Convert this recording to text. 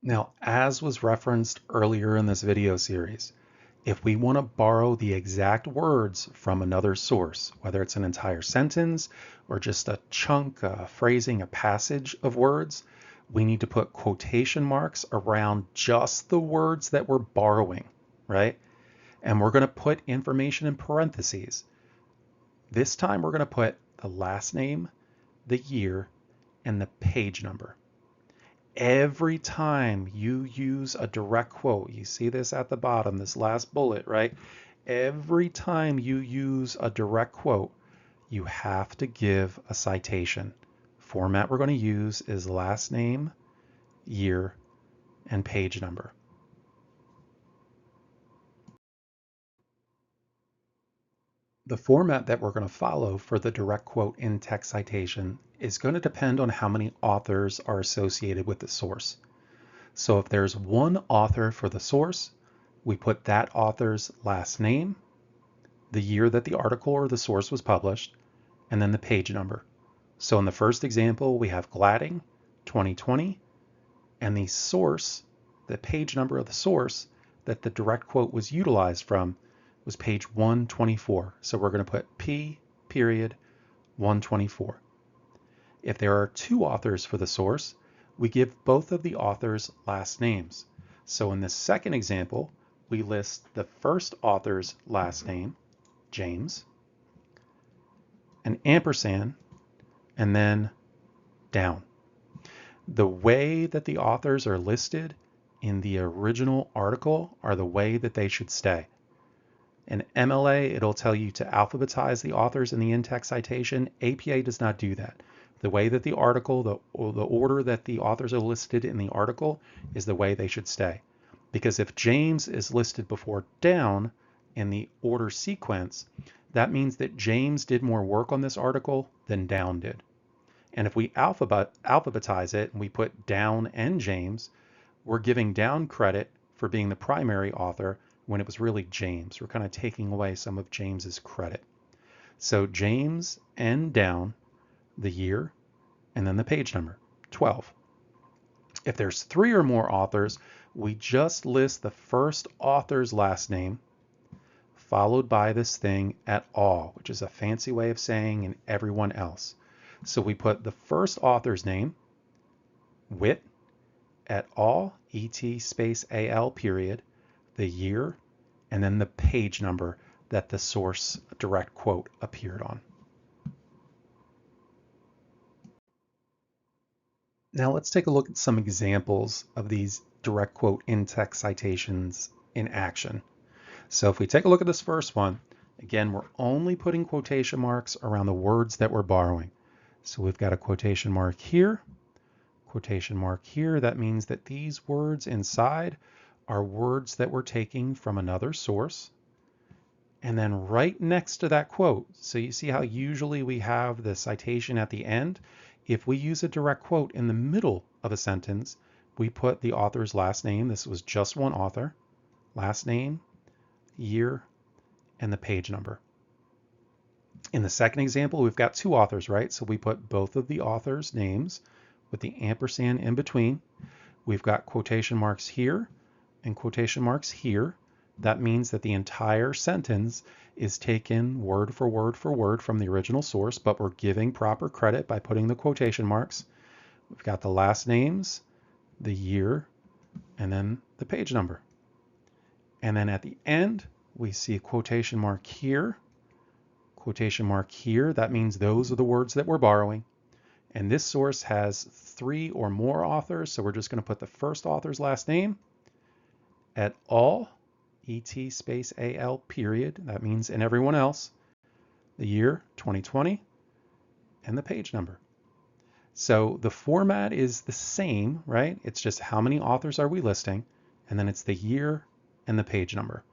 Now, as was referenced earlier in this video series, if we want to borrow the exact words from another source, whether it's an entire sentence or just a chunk, a phrasing, a passage of words, we need to put quotation marks around just the words that we're borrowing, right? And we're going to put information in parentheses. This time we're going to put the last name, the year, and the page number. Every time you use a direct quote, you see this at the bottom, this last bullet, right? Every time you use a direct quote, you have to give a citation. Format we're going to use is last name, year, and page number. The format that we're going to follow for the direct quote in-text citation is going to depend on how many authors are associated with the source. So if there's one author for the source, we put that author's last name, the year that the article or the source was published, and then the page number. So in the first example, we have Gladding, 2020, and the source, the page number of the source that the direct quote was utilized from was page 124. So we're going to put P period 124. If there are two authors for the source, we give both of the authors' last names. So in this second example, we list the first author's last name, James, an ampersand, and then down. The way that the authors are listed in the original article are the way that they should stay. In MLA, it'll tell you to alphabetize the authors in the in-text citation. APA does not do that. The way that the article, the order that the authors are listed in the article is the way they should stay. Because if James is listed before down in the order sequence, that means that James did more work on this article than down did. And if we alphabetize it and we put down and James, we're giving down credit for being the primary author when it was really James. We're kind of taking away some of James's credit. So James and down, the year, and then the page number, 12. If there's three or more authors, we just list the first author's last name, followed by this thing et al., which is a fancy way of saying and everyone else. So we put the first author's name, Witt, et al., et space al period, the year, and then the page number that the source direct quote appeared on. Now let's take a look at some examples of these direct quote in-text citations in action. So if we take a look at this first one, again, we're only putting quotation marks around the words that we're borrowing. So we've got a quotation mark here, quotation mark here. That means that these words inside are words that we're taking from another source. And then right next to that quote, so you see how usually we have the citation at the end? If we use a direct quote in the middle of a sentence, we put the author's last name. This was just one author. Last name, year, and the page number. In the second example, we've got two authors, right? So we put both of the authors' names with the ampersand in between. We've got quotation marks here and quotation marks here. That means that the entire sentence is taken word for word from the original source, but we're giving proper credit by putting the quotation marks. We've got the last names, the year, and then the page number. And then at the end, we see a quotation mark here, quotation mark here. That means those are the words that we're borrowing. And this source has three or more authors, so we're just going to put the first author's last name, et al., et space al period, that means and everyone else, the year 2020, and the page number. So the format is the same, right? It's just how many authors are we listing, and then it's the year and the page number.